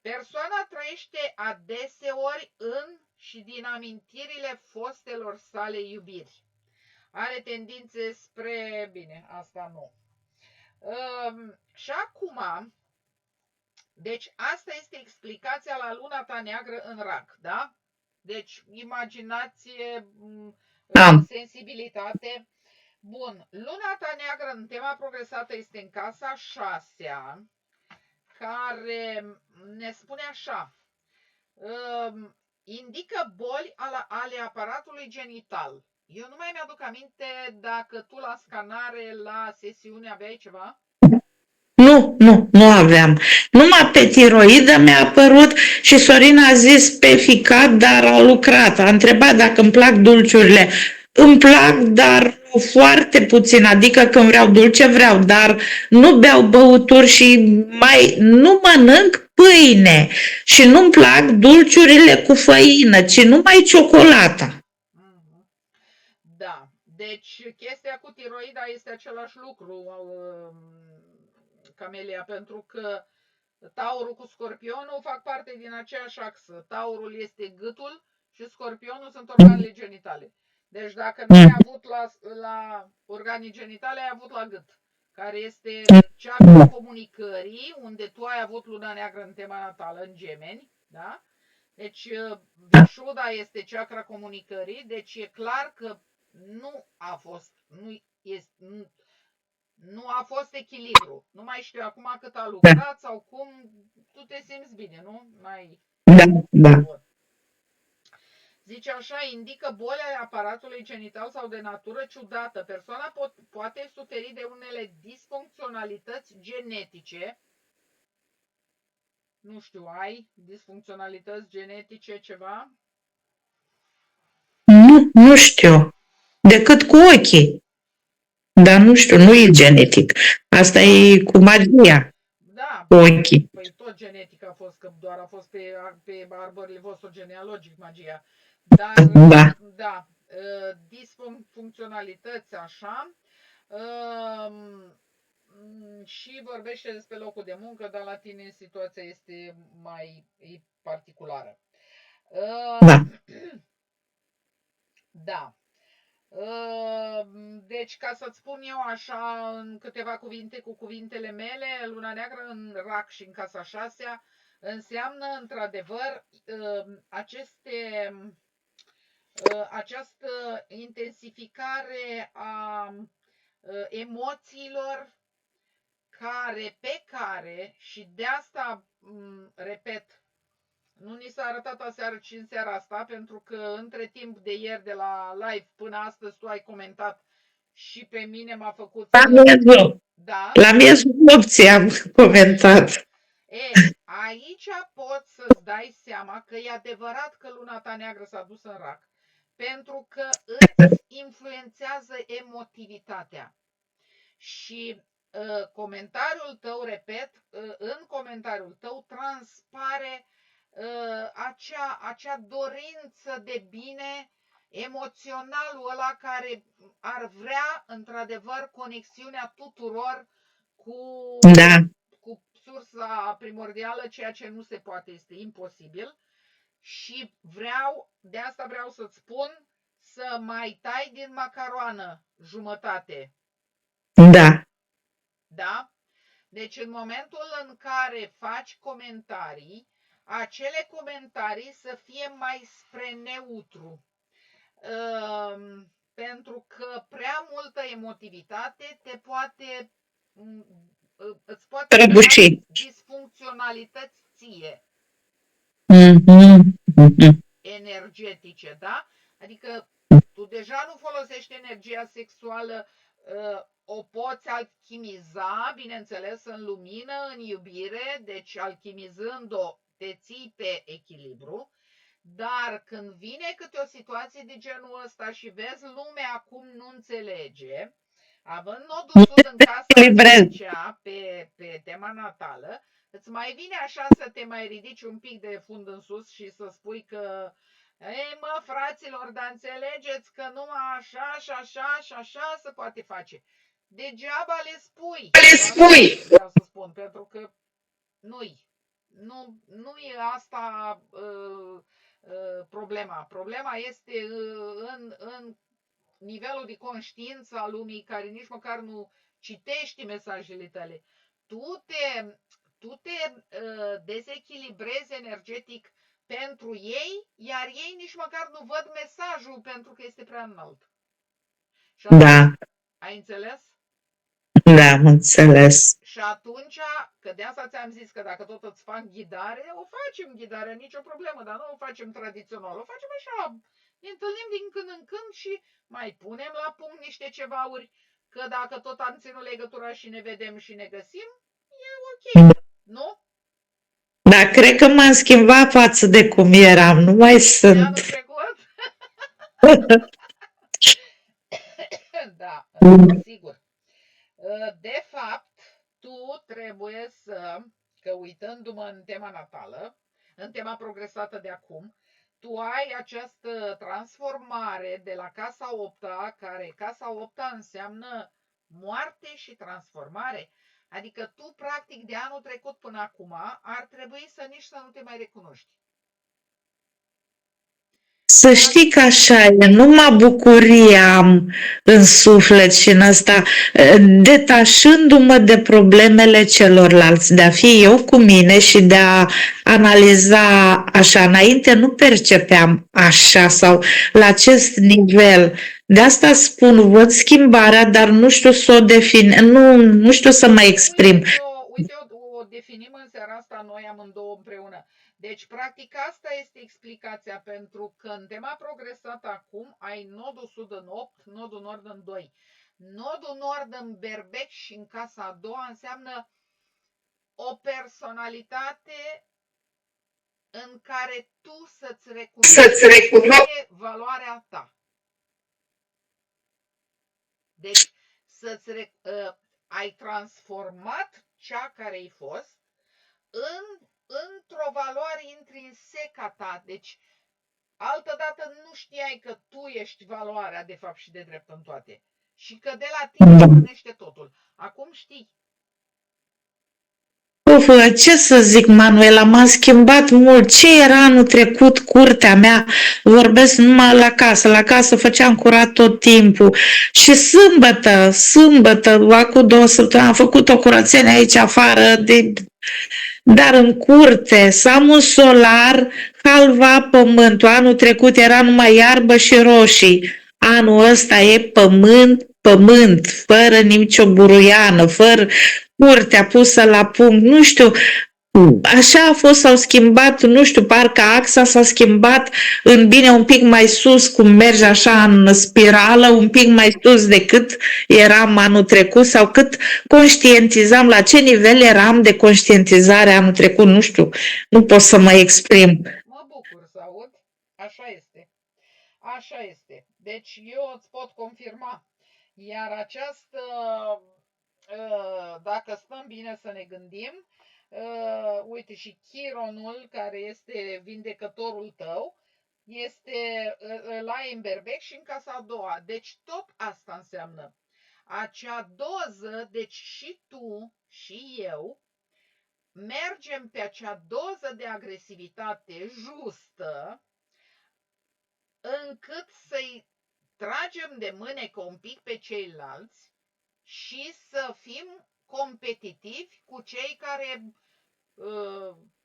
Persoana trăiește adeseori în și din amintirile fostelor sale iubiri. Are tendințe spre... Bine, asta nu. Și acum, deci asta este explicația la luna ta neagră în rac, da? Deci, imaginație, sensibilitate. Bun, luna ta neagră în tema progresată este în casa 6-a, care ne spune așa, indică boli ale aparatului genital. Eu nu mai mi-aduc aminte dacă tu la scanare, la sesiune aveai ceva? Nu aveam. Numai pe tiroidă mi-a apărut și Sorin a zis pe ficat, dar a lucrat. A întrebat dacă îmi plac dulciurile. Îmi plac, dar foarte puțin. Adică când vreau dulce, vreau, dar nu beau băuturi și nu mănânc pâine. Și nu-mi plac dulciurile cu făină, ci numai ciocolata. Da, deci chestia cu tiroida este același lucru, Camelia, pentru că Taurul cu Scorpionul fac parte din aceeași axă. Taurul este gâtul și Scorpionul sunt organele genitale. Deci dacă nu ai avut la organii genitale, ai avut la gât, care este chakra comunicării, unde tu ai avut luna neagră în tema natală, în Gemeni, da? Deci Vishuddha este chakra comunicării, deci e clar că nu a fost echilibru. Nu mai știu acum cât a lucrat sau cum, tu te simți bine, nu? Da. Zice așa, indică boli ale aparatului genital sau de natură ciudată. Persoana poate suferi de unele disfuncționalități genetice. Nu știu, ai disfuncționalități genetice ceva? Nu știu. Decât cu ochii. Dar nu știu, nu e genetic. Asta e cu magia. Da. Cu ochii. Păi tot genetic a fost, că doar a fost pe arbările vostru genealogic magia. Dar, da, disfuncționalități așa. Și vorbește despre locul de muncă, dar la tine situația este mai particulară. Da. Deci, ca să-ți spun eu așa, în câteva cuvinte, cu cuvintele mele, luna neagră în Rac și în casa 6 înseamnă, într-adevăr, această intensificare a emoțiilor pe care, și de asta, repet, nu ni s-a arătat aseară și în seara asta, pentru că între timp de ieri de la live până astăzi tu ai comentat și pe mine m-a făcut... Da? La miezul nopții am comentat. Aici poți să-ți dai seama că e adevărat că luna ta neagră s-a dus în Rac, pentru că îți influențează emotivitatea. Și comentariul tău, repet, în comentariul tău transpare acea dorință de bine, emoționalul ăla care ar vrea, într-adevăr, conexiunea tuturor cu sursa primordială, ceea ce nu se poate, este imposibil. Și de asta vreau să-ți spun să mai tai din macaroană jumătate. Da. Da? Deci în momentul în care faci comentarii, acele comentarii să fie mai spre neutru. Pentru că prea multă emotivitate îți poate prăbuși disfuncționalități ție. Energetice, da? Adică tu deja nu folosești energia sexuală, o poți alchimiza, bineînțeles, în lumină, în iubire, deci alchimizând-o te ții pe echilibru, dar când vine câte o situație de genul ăsta și vezi lumea acum nu înțelege, având nodul sud în casa 10 pe tema natală, îți mai vine așa să te mai ridici un pic de fund în sus și să spui că ei mă, fraților, dar înțelegeți că numai așa și așa și așa se poate face. Degeaba le spui. Vreau să spun, pentru că nu e asta problema. Problema este în nivelul de conștiință al lumii, care nici măcar nu citești mesajele tale. Tu te dezechilibrezi energetic pentru ei, iar ei nici măcar nu văd mesajul pentru că este prea înalt. Și ai înțeles? Da, am înțeles. Și atunci, că de asta ți-am zis că dacă tot îți fac ghidare, o facem ghidare, nicio problemă, dar nu o facem tradițional, o facem așa, ne întâlnim din când în când și mai punem la punct niște cevauri, că dacă tot am ținut legătura și ne vedem și ne găsim, e ok, nu? Da, cred că m-am schimbat față de cum eram, nu mai sunt. Da, sigur. De fapt, tu trebuie că uitându-mă în tema natală, în tema progresată de acum, tu ai această transformare de la casa 8-a, care casa 8-a înseamnă moarte și transformare. Adică tu, practic, de anul trecut până acum, ar trebui să nu te mai recunoști. Să știi că așa e, numai bucurie am în suflet și în ăsta, detașându-mă de problemele celorlalți, de a fi eu cu mine și de a analiza așa. Înainte nu percepeam așa sau la acest nivel. De asta spun, văd schimbarea, dar nu știu să o defin, nu știu să mă exprim. Uite, o definim în seara asta noi amândouă împreună. Deci, practic, asta este explicația, pentru că în tema progresată acum ai nodul sud în 8, nodul nord în 2. Nodul nord în berbec și în casa a doua înseamnă o personalitate în care tu să-ți recunoști valoarea ta. Deci, ai transformat cea care ai fost într-o valoare intrinsecă a ta. Deci, altădată nu știai că tu ești valoarea de fapt și de drept în toate. Și că de la tine pornește totul. Acum știi. Ce să zic, Manuela, m-a schimbat mult. Ce era anul trecut curtea mea? Vorbesc numai la casă făceam curat tot timpul. Și sâmbătă, acum 2 săptămâni, am făcut o curățenie aici afară, dar în curte, să am un solar, halva pământul. Anul trecut era numai iarbă și roșii. Anul ăsta e pământ, fără nicio buruiană, fără curtea pusă la punct, nu știu, așa a fost, s-au schimbat, nu știu, parcă axa s-a schimbat în bine un pic mai sus, cum merge așa în spirală, un pic mai sus decât eram anul trecut sau cât conștientizam, la ce nivel eram de conștientizare anul trecut, nu știu, nu pot să mă exprim. Mă bucur să aud, așa este. Așa este. Deci eu îți pot confirma. Iar această, dacă stăm bine să ne gândim, uite, și Chironul, care este vindecătorul tău, îl ai în berbec și în casa a doua. Deci tot asta înseamnă. Acea doză, deci și tu și eu, mergem pe acea doză de agresivitate justă, încât să-i tragem de mânecă un pic pe ceilalți și să fim competitivi cu cei care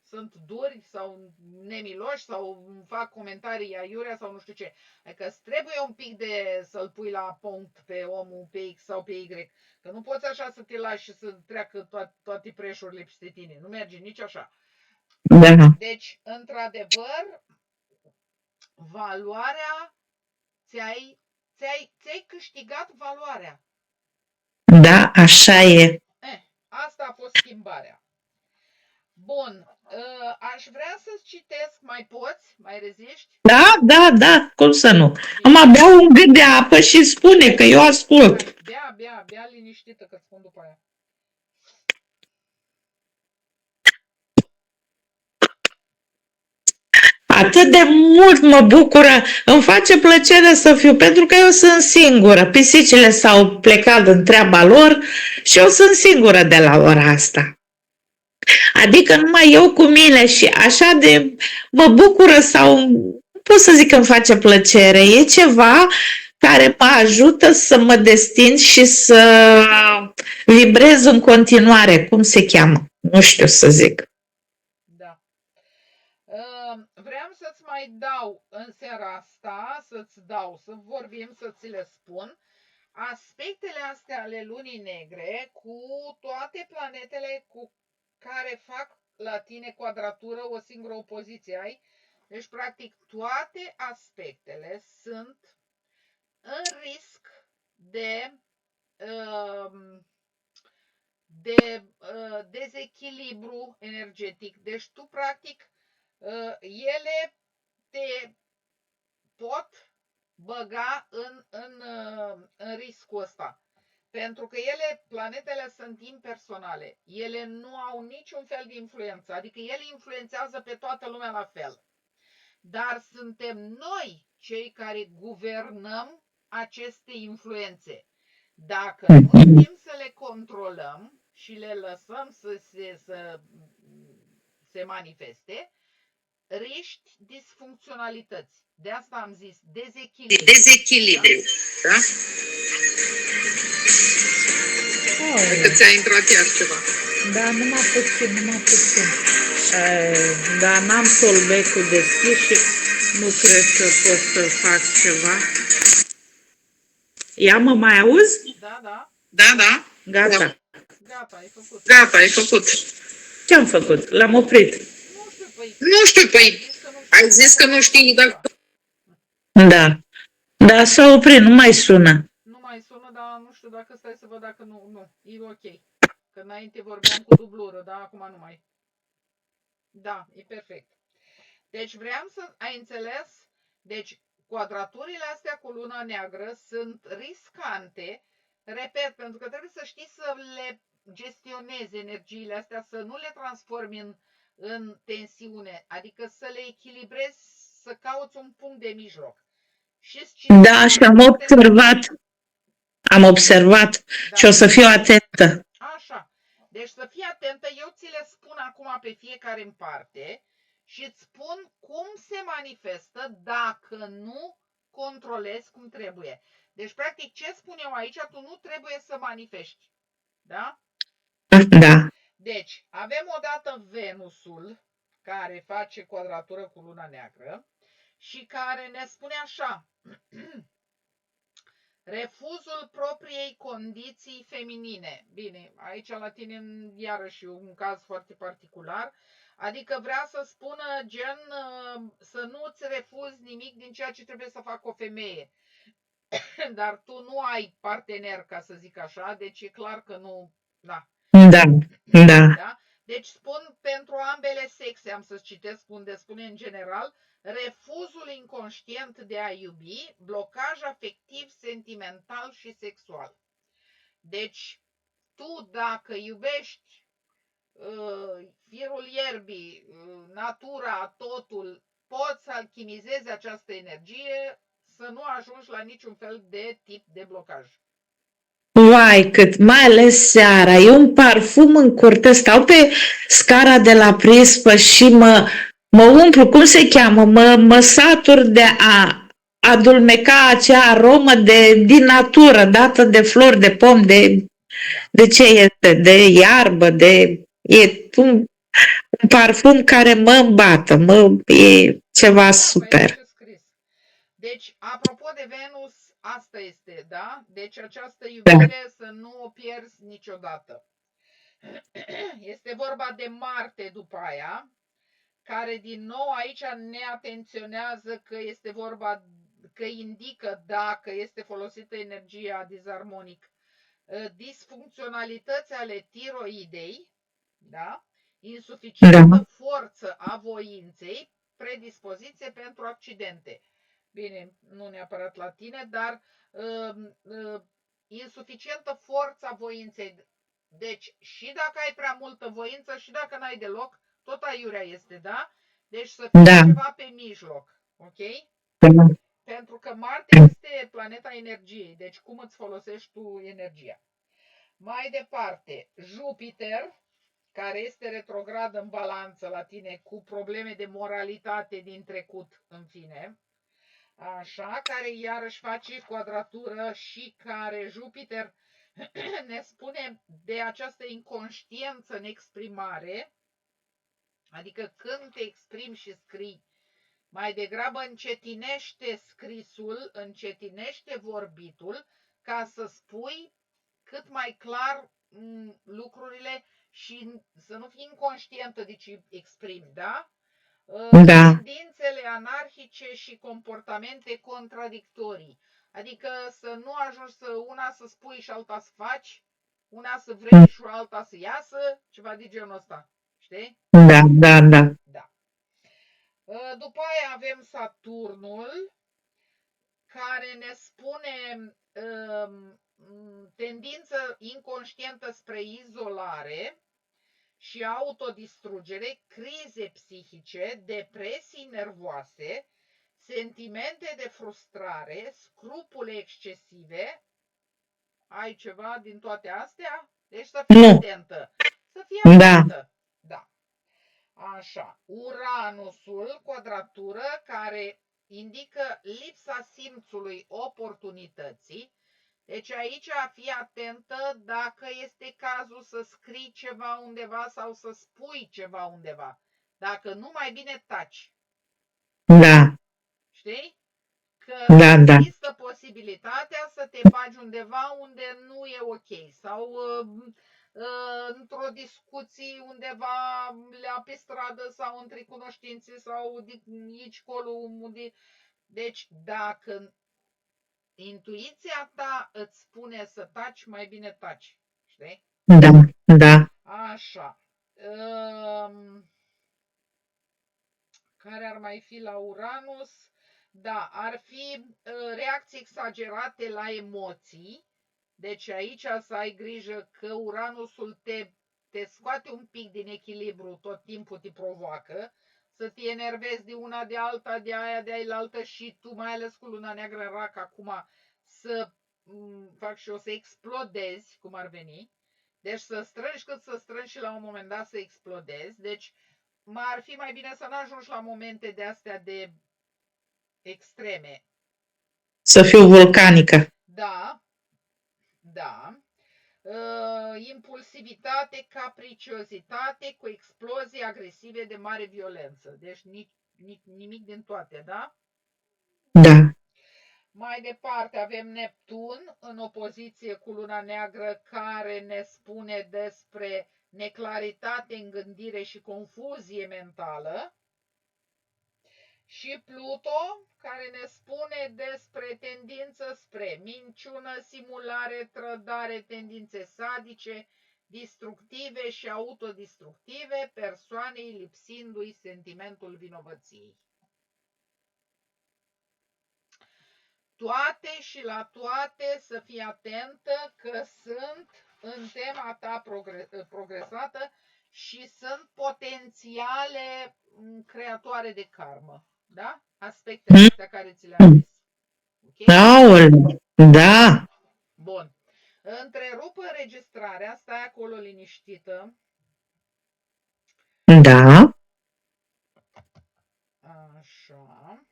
sunt duri sau nemiloși sau fac comentarii aiurea sau nu știu ce. Adică îți trebuie un pic de să-l pui la punct pe omul pe X sau pe Y. Că nu poți așa să te lași și să treacă toate preșurile peste tine. Nu merge nici așa. Da. Deci, într-adevăr, valoarea, ți-ai câștigat valoarea. Da, așa e. Asta a fost schimbarea. Bun, aș vrea să-ți citesc, mai poți? Mai reziști? Da, cum să nu? Am abia un gât de apă și spune că eu ascult. Bea liniștită, că-ți spun după aia. Atât de mult mă bucură, îmi face plăcere să fiu, pentru că eu sunt singură. Pisicile s-au plecat în treaba lor și eu sunt singură de la ora asta. Adică numai eu cu mine și așa de mă bucură sau nu pot să zic că îmi face plăcere. E ceva care mă ajută să mă destind și să vibrez în continuare. Cum se cheamă? Nu știu să zic. Da. Vreau să-ți mai dau în seara asta, să vorbim, să ți le spun, aspectele astea ale lunii negre cu toate planetele cu care fac la tine quadratură, o singură opoziție ai. Deci, practic, toate aspectele sunt în risc de dezechilibru energetic. Deci, tu, practic, ele te pot băga în riscul ăsta. Pentru că planetele sunt impersonale. Ele nu au niciun fel de influență. Adică ele influențează pe toată lumea la fel. Dar suntem noi cei care guvernăm aceste influențe. Dacă nu știm să le controlăm și le lăsăm să se manifeste, riști disfuncționalități. De asta am zis dezechilibru. Da? Că ți-a intrat iar ceva. Da, numai puțin. Dar n-am solbecul deschis și nu cred că pot să fac ceva. Ia, mă mai auzi? Da. Gata. Gata, ai făcut. Ce-am făcut? L-am oprit. Nu știu, Păi, Nu știu, păi, ai zis că nu știi dacă... Da. Da, s-a oprit, nu mai sună. Nu mai sună, dar nu știu dacă stai să văd dacă nu, e ok. Că înainte vorbeam cu dublură, dar acum nu mai. Da, e perfect. Deci vreau să ai înțeles, deci quadraturile astea cu luna neagră sunt riscante, repet, pentru că trebuie să știi să le gestionezi energiile astea, să nu le transformi în tensiune, adică să le echilibrezi, să cauți un punct de mijloc. Da, și am observat Da. și o să fiu atentă. Așa, deci să fii atentă, eu ți le spun acum pe fiecare în parte și îți spun cum se manifestă dacă nu controlezi cum trebuie. Deci, practic, ce spun eu aici, tu nu trebuie să manifesti. Da? Da. Deci, avem odată Venusul, care face quadratură cu luna neagră și care ne spune așa: refuzul propriei condiții feminine. Bine, aici la tine iarăși un caz foarte particular, adică vrea să spună gen să nu-ți refuzi nimic din ceea ce trebuie să facă o femeie. Dar tu nu ai partener, ca să zic așa, deci e clar că nu... Da. Da, da. Da? Deci spun pentru ambele sexe, am să-ți citesc unde spune în general, refuzul inconștient de a iubi, blocaj afectiv, sentimental și sexual. Deci, tu dacă iubești firul ierbii, natura, totul, poți să alchimizezi această energie, să nu ajungi la niciun fel de tip de blocaj. Vai, cât, mai ales seara, e un parfum în curte, stau pe scara de la prispă și mă umplu, cum se cheamă, mă satur de a adulmeca acea aromă din natură, dată de flori, de pom, de ce este, de iarbă, e un parfum care mă îmbată, e ceva super. Deci, apropo de Venus, asta este, da? Deci această iubire să nu o pierzi niciodată. Este vorba de Marte după aia, care din nou aici ne atenționează că este vorba, că indică dacă este folosită energia disarmonic, disfuncționalități ale tiroidei, da? Insuficientă forță a voinței, predispoziție pentru accidente. Bine, nu neapărat la tine, dar insuficientă forța voinței. Deci, și dacă ai prea multă voință, și dacă n-ai deloc, tot aiurea este, da? Deci să fie ceva pe mijloc, ok? Pentru că Marte este planeta energiei, deci cum îți folosești tu energia. Mai departe, Jupiter, care este retrograd în balanță la tine, cu probleme de moralitate din trecut, în fine, așa, care iarăși face quadratură și care Jupiter ne spune de această inconștiență în exprimare, adică când te exprimi și scrii, mai degrabă încetinește scrisul, încetinește vorbitul, ca să spui cât mai clar lucrurile și să nu fii inconștientă, deci exprimi, da? Da. Tendințele anarhice și comportamente contradictorii. Adică să nu ajungi una să spui și alta să faci, una să vrei și alta să iasă, ceva de genul ăsta. Știi? Da, da, da. Da. După aia avem Saturnul, care ne spune tendință inconștientă spre izolare și autodistrugere, crize psihice, depresii nervoase, sentimente de frustrare, scrupule excesive. Ai ceva din toate astea? Deci să fii atentă. Să fii atentă. Da. Așa. Uranusul, quadratură, care indică lipsa simțului oportunității. Deci aici fii atentă dacă este cazul să scrii ceva undeva sau să spui ceva undeva. Dacă nu, mai bine taci. Da. Știi? Că există posibilitatea să te bagi undeva unde nu e ok. Sau într-o discuție undeva la pe stradă sau între cunoștințe sau aici, colo, unde. Deci, dacă intuiția ta îți spune să taci, mai bine taci. Știi? Da, da. Așa. Care ar mai fi la Uranus? Da, ar fi reacții exagerate la emoții. Deci aici să ai grijă că Uranusul te scoate un pic din echilibru, tot timpul te provoacă, să te enervezi de una, de alta, de aia, de ailaltă și tu, mai ales cu luna neagră în Rac acum, să fac și eu, să explodezi, cum ar veni. Deci să strângi cât să strângi și la un moment dat să explodezi. Deci ar fi mai bine să nu ajungi la momente de astea de extreme. Să fiu vulcanică. Da, da. Impulsivitate, capriciozitate cu explozii agresive de mare violență. Deci nimic din toate, da? Da. Mai departe avem Neptun în opoziție cu luna neagră, care ne spune despre neclaritate în gândire și confuzie mentală. Și Pluto, care ne spune despre tendință spre minciună, simulare, trădare, tendințe sadice, destructive și autodestructive, persoanei lipsindu-i sentimentul vinovăției. Toate și la toate să fii atentă că sunt în tema ta progresată și sunt potențiale creatoare de karmă. Da? Aspectele astea care ți le-am zis. Okay? Aoleu, da. Bun. Întrerup înregistrarea, stai acolo liniștită. Da. Așa.